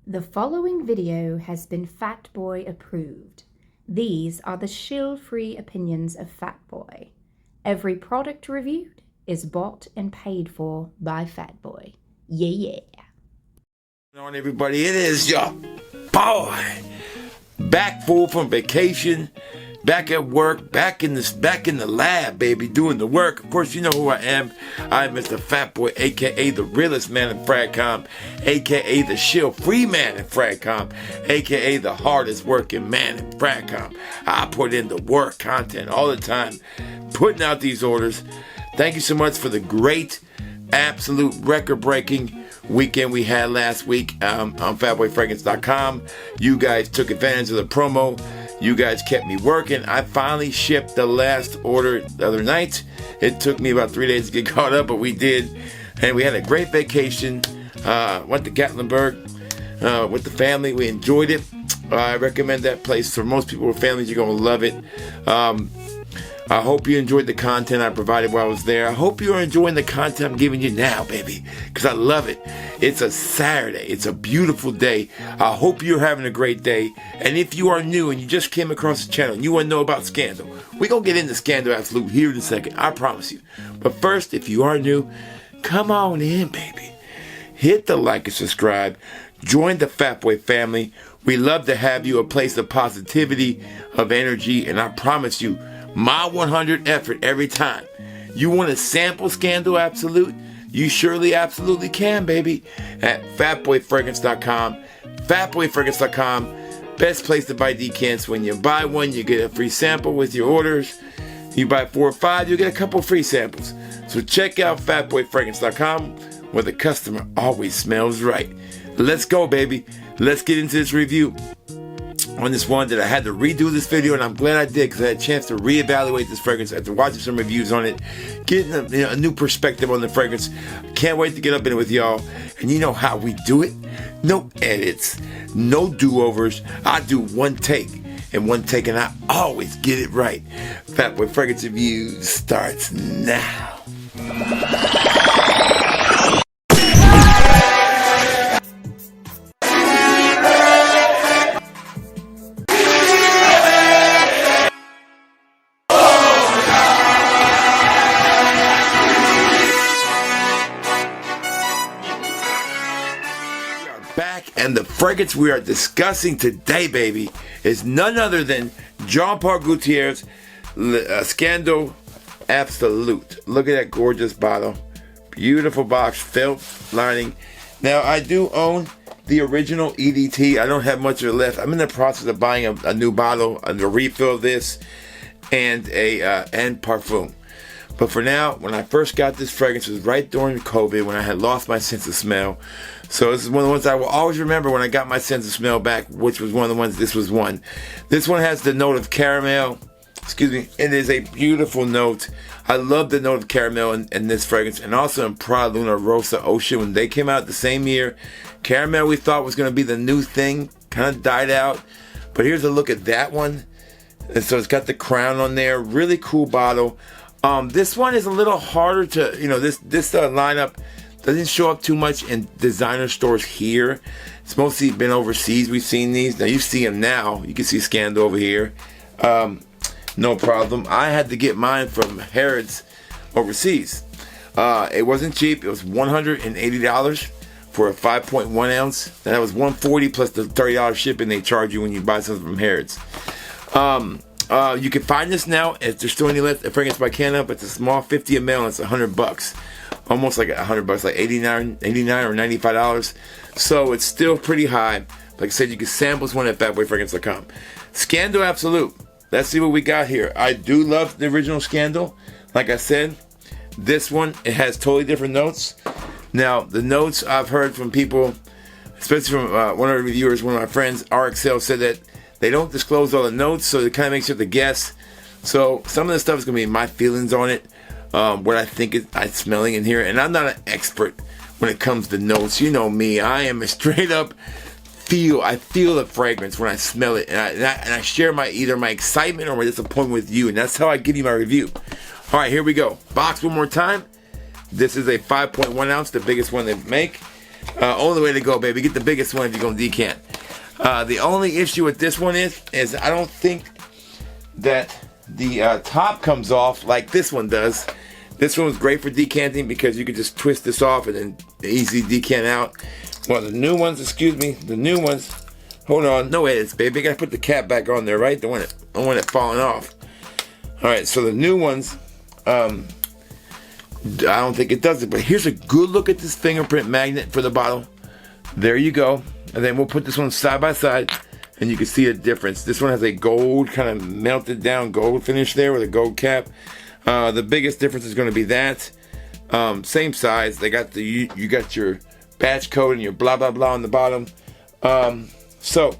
The following video has been Fatboy approved. These are the shill-free opinions of Fatboy. Every product reviewed is bought and paid for by Fatboy. Yeah. What's on, everybody? It is your boy, back full from vacation, back at work, back in the lab, baby, doing the work. Of course, you know who I am. I'm Mr. Fatboy, aka the realest man in Fragcom, aka the shill-free man in Fragcom, aka the hardest working man in Fragcom. I put in the work, content all the time, putting out these orders. Thank you so much for the great, absolute record-breaking weekend we had last week on FatboyFragrance.com. You guys took advantage of the promo. You guys kept me working. I finally shipped the last order the other night. It took me about 3 days to get caught up, but we did. And we had a great vacation. Went to Gatlinburg with the family. We enjoyed it. I recommend that place for most people with families. You're going to love it. I hope you enjoyed the content I provided while I was there. I hope you're enjoying the content I'm giving you now, baby, because I love it. It's a Saturday. It's a beautiful day. I hope you're having a great day. And if you are new and you just came across the channel and you want to know about Scandal, we're going to get into Scandal Absolute here in a second. I promise you. But first, if you are new, come on in, baby. Hit the like and subscribe. Join the Fatboy family. We love to have you, a place of positivity, of energy, and I promise you, my 100 effort every time. You want to sample Scandal Absolute? You surely absolutely can, baby. At FatboyFragrance.com. FatboyFragrance.com. Best place to buy decants. When you buy one, you get a free sample with your orders. You buy 4 or 5, you get a couple free samples. So check out FatboyFragrance.com, where the customer always smells right. Let's go, baby. Let's get into this review on this one that I had to redo this video, and I'm glad I did because I had a chance to reevaluate this fragrance after watching some reviews on it, getting a new perspective on the fragrance. Can't wait to get up in it with y'all. And you know how we do it. No edits, no do-overs. I do one take, and I always get it right. Fatboy Fragrance Review starts now. And the fragrance we are discussing today, baby, is none other than Jean Paul Gaultier's Scandal Absolute. Look at that gorgeous bottle. Beautiful box, felt lining. Now, I do own the original EDT. I don't have much of it left. I'm in the process of buying a new bottle, a refill of this, and a parfum. But for now, when I first got this fragrance, it was right during COVID when I had lost my sense of smell. So this is one of the ones I will always remember when I got my sense of smell back, which was one of the ones, this was one. This one has the note of caramel. Excuse me. It is a beautiful note. I love the note of caramel in this fragrance, and also in Prada Luna Rossa Ocean. When they came out the same year, caramel we thought was going to be the new thing, kind of died out. But here's a look at that one. And so it's got the crown on there. Really cool bottle. This one is a little harder to, this lineup doesn't show up too much in designer stores here. It's mostly been overseas. We've seen these. Now you see them now. You can see Scandal over here. No problem. I had to get mine from Harrods overseas. It wasn't cheap. It was $180 for a 5.1 ounce. That was $140 plus the $30 shipping they charge you when you buy something from Harrods. You can find this now if there's still any left. Fragrance by Canna, but it's a small 50 ml and it's $100. Almost like $100, like $89 or $95. So it's still pretty high. Like I said, you can sample this one at FatboyFragrance.com. Scandal Absolute. Let's see what we got here. I do love the original Scandal. Like I said, this one, it has totally different notes. Now, the notes I've heard from people, especially from one of the reviewers, one of my friends, RXL, said that they don't disclose all the notes, so it kind of makes you have to guess. So some of the stuff is going to be my feelings on it, what I think I'm smelling in here. And I'm not an expert when it comes to notes. You know me. I am a straight up I feel the fragrance when I smell it. And I share either my excitement or my disappointment with you. And that's how I give you my review. All right, here we go. Box one more time. This is a 5.1 ounce, the biggest one they make. Only way to go, baby. Get the biggest one if you're gonna decant. The only issue with this one is I don't think that the top comes off like this one does. This one was great for decanting because you could just twist this off and then easily decant out. Well, the new ones, hold on, no edits, baby. I gotta put the cap back on there, right? Don't want it falling off. All right, so the new ones, I don't think it does it, but here's a good look at this fingerprint magnet for the bottle. There you go. And then we'll put this one side by side and you can see a difference. This one has a gold, kind of melted down gold finish there with a gold cap. The biggest difference is going to be that. Same size. They got you got your batch code and your blah blah blah on the bottom. So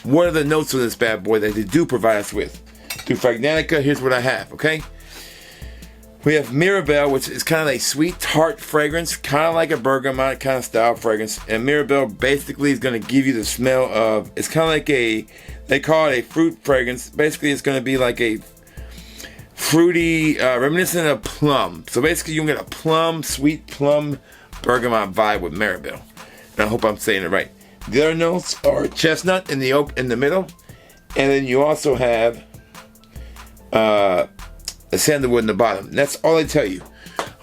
what are the notes of this bad boy that they do provide us with? Through Fragnatica, here's what I have, okay? We have Mirabelle, which is kind of a sweet tart fragrance, kind of like a bergamot kind of style fragrance. And Mirabelle basically is going to give you the smell of, it's kind of like they call it a fruit fragrance. Basically, it's going to be like a fruity, reminiscent of plum. So basically, you get a plum, sweet plum bergamot vibe with Mirabelle. And I hope I'm saying it right. The other notes are chestnut in the oak in the middle. And then you also have a sandalwood in the bottom. That's all I tell you.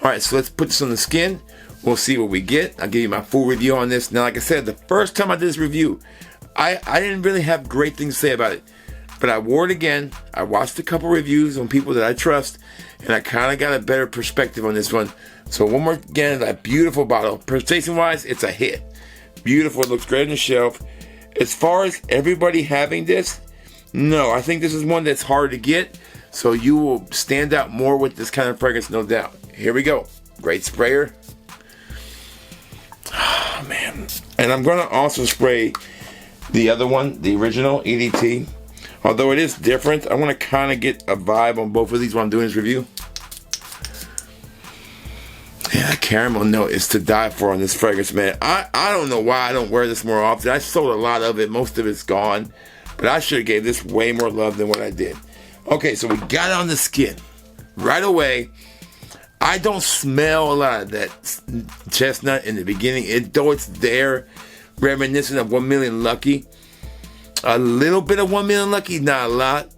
Alright, so let's put this on the skin. We'll see what we get. I'll give you my full review on this. Now, like I said, the first time I did this review, I didn't really have great things to say about it. But I wore it again. I watched a couple reviews on people that I trust. And I kind of got a better perspective on this one. So one more again, that beautiful bottle. Presentation wise, it's a hit. Beautiful. It looks great on the shelf. As far as everybody having this, no. I think this is one that's hard to get. So you will stand out more with this kind of fragrance, no doubt. Here we go. Great sprayer. Oh, man. And I'm going to also spray the other one, the original EDT. Although it is different, I want to kind of get a vibe on both of these while I'm doing this review. Yeah, that caramel note is to die for on this fragrance, man. I don't know why I don't wear this more often. I sold a lot of it. Most of it's gone. But I should have gave this way more love than what I did. Okay, so we got it on the skin. Right away, I don't smell a lot of that chestnut in the beginning. Though it's there, reminiscent of 1 Million Lucky. A little bit of 1 Million Lucky, not a lot.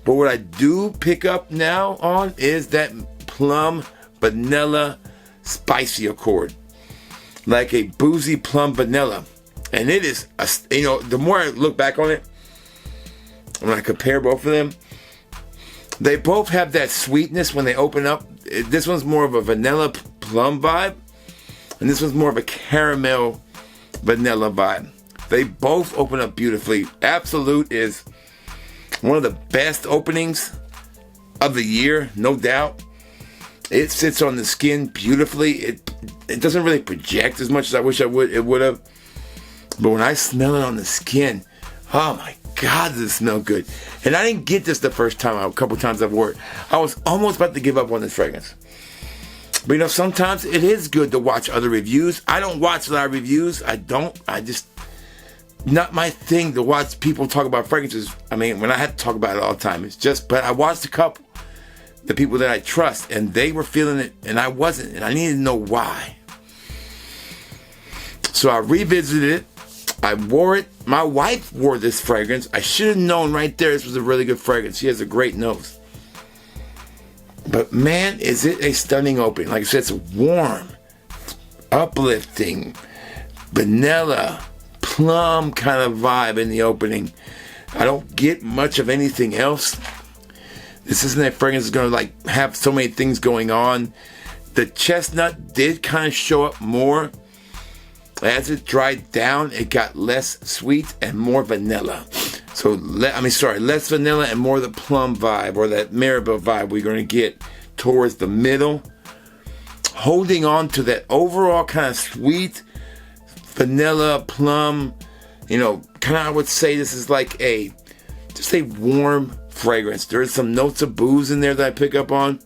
But what I do pick up now on is that plum vanilla spicy accord. Like a boozy plum vanilla. And it is, the more I look back on it, when I compare both of them, they both have that sweetness when they open up. This one's more of a vanilla plum vibe, and this one's more of a caramel vanilla vibe. They both open up beautifully. Absolute is one of the best openings of the year, no doubt. It sits on the skin beautifully. It doesn't really project as much as I wish it would have. But when I smell it on the skin, oh my God, does it smell good. And I didn't get this the first time, a couple times I've worn it. I was almost about to give up on this fragrance. But sometimes it is good to watch other reviews. I don't watch a lot of reviews. I just, not my thing to watch people talk about fragrances. I mean, when I have to talk about it all the time, but I watched a couple, the people that I trust, and they were feeling it, and I wasn't, and I needed to know why. So I revisited it. I wore it. My wife wore this fragrance. I should have known right there this was a really good fragrance. She has a great nose. But man, is it a stunning opening. Like I said, it's a warm, uplifting, vanilla, plum kind of vibe in the opening. I don't get much of anything else. This isn't a fragrance that's going to have so many things going on. The chestnut did kind of show up more. As it dried down, it got less sweet and more vanilla. So, less vanilla and more the plum vibe or that Mirabelle vibe we're going to get towards the middle. Holding on to that overall kind of sweet vanilla plum, kind of I would say this is like just a warm fragrance. There's some notes of booze in there that I pick up on.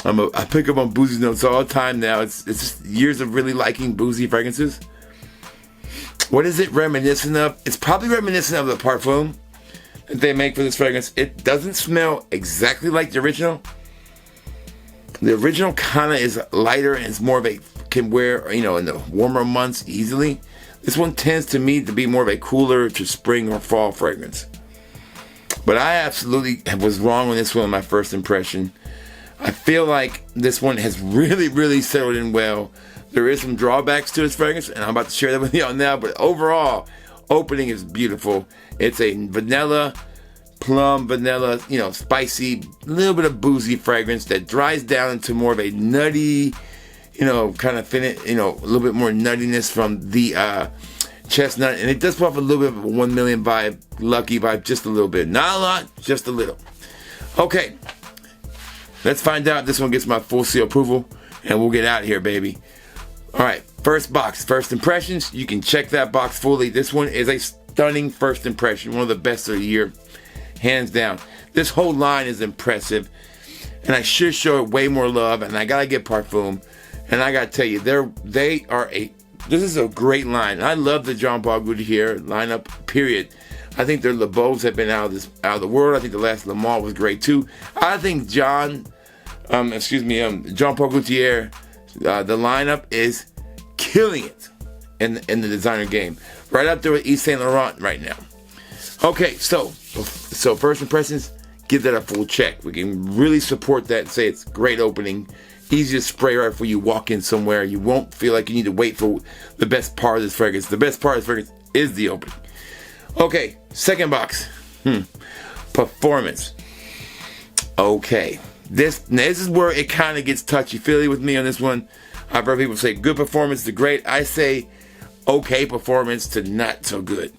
I pick up on boozy notes all the time now. It's just years of really liking boozy fragrances. What is it reminiscent of? It's probably reminiscent of the parfum that they make for this fragrance. It doesn't smell exactly like the original. The original kind of is lighter and it's more of a can wear, in the warmer months easily. This one tends to me to be more of a cooler to spring or fall fragrance. But I absolutely was wrong on this one in my first impression. I feel like this one has really, really settled in well. There is some drawbacks to this fragrance, and I'm about to share that with y'all now. But overall, opening is beautiful. It's a plum vanilla, spicy, little bit of boozy fragrance that dries down into more of a nutty, kind of a little bit more nuttiness from the chestnut, and it does put off a little bit of a 1 million vibe, lucky vibe, just a little bit. Not a lot, just a little. Okay, let's find out if this one gets my full seal approval, and we'll get out of here, baby. All right, first box, first impressions. You can check that box fully. This one is a stunning first impression, one of the best of the year, hands down. This whole line is impressive, and I should show it way more love, and I gotta get Parfum, and I gotta tell you, this is a great line. I love the Jean Paul Gaultier lineup, period. I think their Le Beaus have been out of the world. I think the last Le Mans was great too. I think Jean Paul Gaultier, the lineup is killing it in the designer game. Right up there with Yves Saint Laurent right now. Okay, so first impressions, give that a full check. We can really support that and say it's great opening. Easy to spray right before you walk in somewhere. You won't feel like you need to wait for the best part of this fragrance. The best part of this fragrance is the opening. Okay, second box. Performance. Okay. This is where it kind of gets touchy-feely with me on this one. I've heard people say good performance to great. I say okay performance to not so good.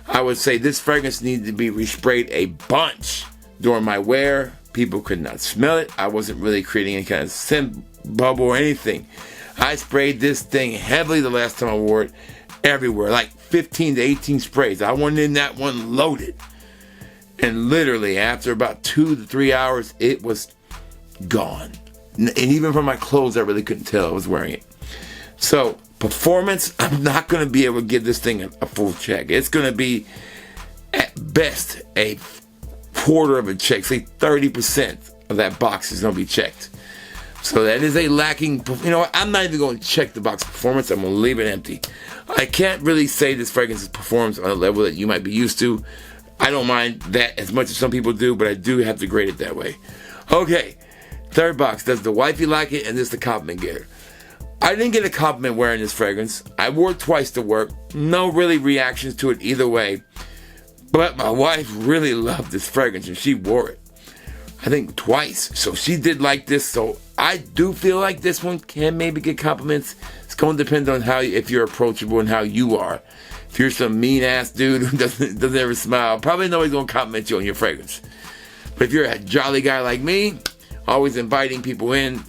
I would say this fragrance needed to be resprayed a bunch during my wear. People could not smell it. I wasn't really creating any kind of scent bubble or anything. I sprayed this thing heavily the last time I wore it, everywhere, like 15 to 18 sprays. I went in that one loaded. And literally after about 2 to 3 hours, it was gone. And even from my clothes, I really couldn't tell I was wearing it. So performance, I'm not going to be able to give this thing a full check. It's going to be at best a quarter of a check. Say 30% of that box is going to be checked. So that is a lacking. I'm not even going to check the box performance. I'm going to leave it empty. I can't really say this fragrance performs on a level that you might be used to. I don't mind that as much as some people do, but I do have to grade it that way. Okay, third box. Does the wifey like it? And this is the compliment getter. I didn't get a compliment wearing this fragrance. I wore it twice to work. No really reactions to it either way. But my wife really loved this fragrance and she wore it, I think, twice. So she did like this. So I do feel like this one can maybe get compliments. It's going to depend on if you're approachable and how you are. If you're some mean ass dude who doesn't ever smile, probably nobody's going to compliment you on your fragrance. But if you're a jolly guy like me, always inviting people in,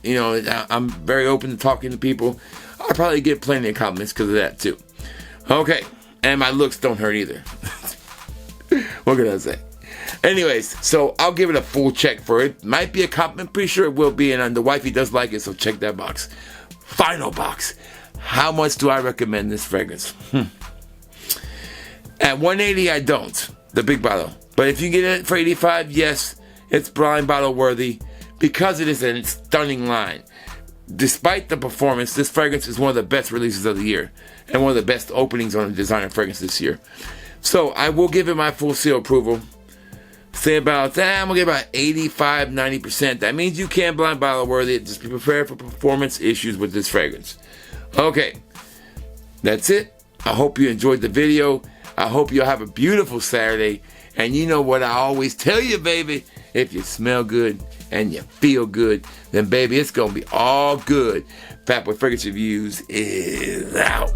I'm very open to talking to people, I'll probably get plenty of compliments because of that too. Okay, and my looks don't hurt either. What can I say? Anyways, so I'll give it a full check for it. Might be a compliment, pretty sure it will be, and the wifey does like it, so check that box. Final box. How much do I recommend this fragrance? At $180, I don't. The big bottle. But if you get it for $85, yes, it's blind bottle worthy because it is a stunning line. Despite the performance, this fragrance is one of the best releases of the year and one of the best openings on a designer fragrance this year. So I will give it my full seal approval. Say about that, I'm going to give about 85, 90%. That means you can blind bottle worthy it. Just be prepared for performance issues with this fragrance. Okay, that's it. I hope you enjoyed the video. I hope you'll have a beautiful Saturday. And you know what I always tell you, baby. If you smell good and you feel good, then baby, it's going to be all good. Fatboy Fragrance Reviews is out.